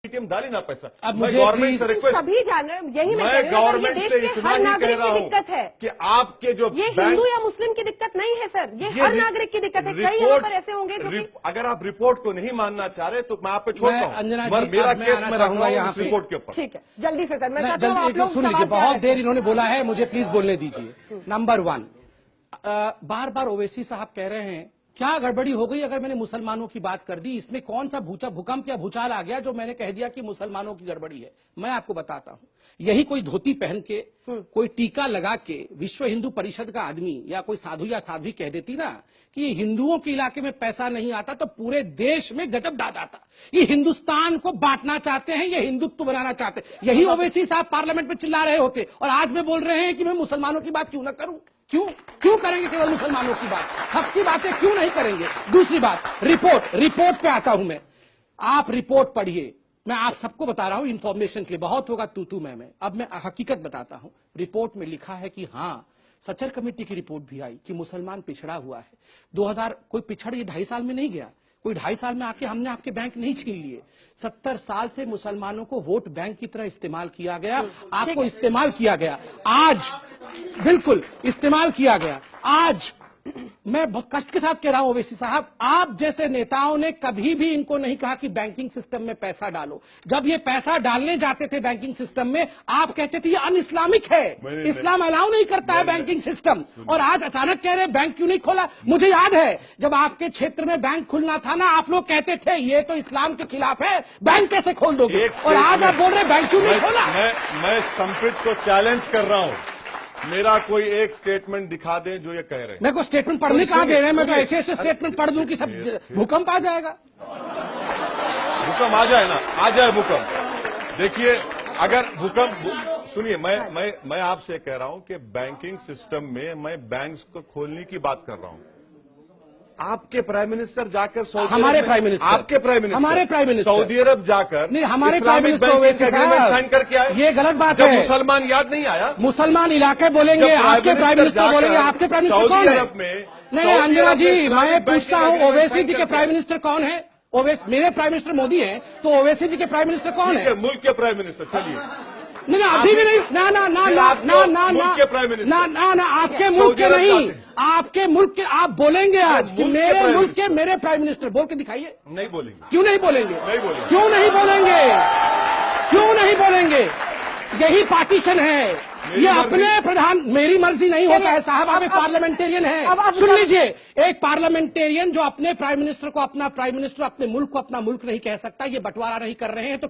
ATM डाली ना पैसा। अब मैं मुझे गवर्नमेंट से रिक्वेस्ट, सभी जान रहे हैं, यही मैं कह रही हूं, गवर्नमेंट ये से देश के इतना हर ही कह नागरिक रहा की हूं दिक्कत है। कि आपके जो ये हिंदू या मुस्लिम की दिक्कत नहीं है सर, ये हर नागरिक की दिक्कत है। कई यहाँ पर ऐसे होंगे जो कि अगर आप रिपोर्ट को नहीं मानना चाह रहे तो मैं आप पे छोड़ता हूं, अंजना मगर जी, मेरा अब मैं केस आना मैं चाहूंगा रखूंगा यहाँ इस पे। रिपोर्ट के ऊपर। ठीक है, जल्दी से सर, मैं चाहती हूँ जल्दी आप लोग सुन लीजिए, सवाल बहुत क्या देर इन्होंने बोला है, मुझे प्लीज बोलने दीजिए। नंबर 1, बार बार ओवैसी साहब कह रहे हैं क्या गड़बड़ी हो गई अगर मैंने मुसलमानों की बात कर दी, इसमें कौन सा भूकंप या भूचाल आ गया जो मैंने कह दिया कि मुसलमानों की गड़बड़ी है। मैं आपको बताता हूं, यही कोई धोती पहन के, कोई टीका लगा के विश्व हिंदू परिषद का आदमी या कोई साधु या साध्वी कह देती ना कि ये हिंदुओं के इलाके में पैसा नहीं आता तो पूरे देश में गजब डाल आता। ये हिंदुस्तान को बांटना चाहते हैं, ये हिंदुत्व बनाना चाहते हैं। यही ओवैसी साहब पार्लियामेंट में चिल्ला रहे होते और आज मैं बोल रहे हैं कि मैं मुसलमानों की बात क्यों ना करूं। क्यों करेंगे केवल मुसलमानों की बात, सबकी बातें क्यों नहीं करेंगे। दूसरी बात, रिपोर्ट पे आता हूं मैं। आप रिपोर्ट पढ़िए, मैं आप सबको बता रहा हूं इंफॉर्मेशन के लिए, बहुत होगा तू मैं। अब मैं हकीकत बताता हूं। रिपोर्ट में लिखा है कि हां, सचर कमेटी की रिपोर्ट भी आई कि मुसलमान पिछड़ा हुआ है। 2000 कोई पिछड़ ये 2.5 साल में नहीं गया, कोई 2.5 साल में आके हमने आपके बैंक नहीं छीन लिए। 70 साल से मुसलमानों को वोट बैंक की तरह इस्तेमाल किया गया, आपको इस्तेमाल किया गया, आज बिल्कुल इस्तेमाल किया गया। आज मैं बहुत कष्ट के साथ कह रहा हूं ओवैसी साहब, आप जैसे नेताओं ने कभी भी इनको नहीं कहा कि बैंकिंग सिस्टम में पैसा डालो। जब ये पैसा डालने जाते थे बैंकिंग सिस्टम में, आप कहते थे ये अन इस्लामिक है, इस्लाम अलाउ नहीं करता है बैंकिंग सिस्टम। और आज अचानक कह रहे बैंक क्यों नहीं खोला। मुझे याद है जब आपके क्षेत्र में बैंक खुलना था ना, आप लोग कहते थे ये तो इस्लाम के खिलाफ है, बैंक कैसे खोल दोगे। और आज आप बोल रहे बैंक क्यों नहीं खोला। मैं संप्रीत को चैलेंज कर रहा हूं, मेरा कोई एक स्टेटमेंट दिखा दें जो ये कह रहे हैं। मेरे को स्टेटमेंट पढ़ने कहाँ दे रहे हैं, मैं तो ऐसे स्टेटमेंट पढ़ दूं कि सब भूकंप आ जाएगा। भूकंप आ जाए ना, आ जाए भूकंप। देखिए अगर भूकंप, सुनिए मैं आपसे कह रहा हूं कि बैंकिंग सिस्टम में मैं बैंक्स को खोलने की बात कर रहा हूं। आपके प्राइम मिनिस्टर जाकर सऊदी, हमारे प्राइम मिनिस्टर, आपके प्राइम मिनिस्टर, हमारे प्राइम मिनिस्टर सौदी अरब जाकर नहीं, हमारे प्राइम मिनिस्टर एग्रीमेंट साइन करके आए। ये गलत बात है। मुसलमान याद नहीं आया, मुसलमान इलाके बोलेंगे, आपके प्राइम मिनिस्टर बोलेंगे, आपके प्राइम मिनिस्टर कौन है। नहीं अंजना जी, मैं पूछता हूं ओवैसी जी के प्राइम मिनिस्टर कौन है। मेरे प्राइम मिनिस्टर मोदी है, तो ओवैसी जी के प्राइम मिनिस्टर कौन है। मुल्क के प्राइम मिनिस्टर। चलिए नहीं अभी भी नहीं, ना आपके मुल्क के नहीं, आपके मुल्क के आप बोलेंगे आज कि मेरे मुल्क के मेरे प्राइम मिनिस्टर, बोल के दिखाइए। नहीं बोलेंगे। क्यों नहीं बोलेंगे। क्यों नहीं बोलेंगे। यही पार्टीशन है, ये अपने प्रधान, मेरी मर्जी नहीं होता है साहब, आप एक पार्लियामेंटेरियन है। सुन लीजिए, एक पार्लियामेंटेरियन जो अपने प्राइम मिनिस्टर को अपना प्राइम मिनिस्टर, अपने मुल्क को अपना मुल्क नहीं कह सकता, ये बंटवारा नहीं कर रहे हैं तो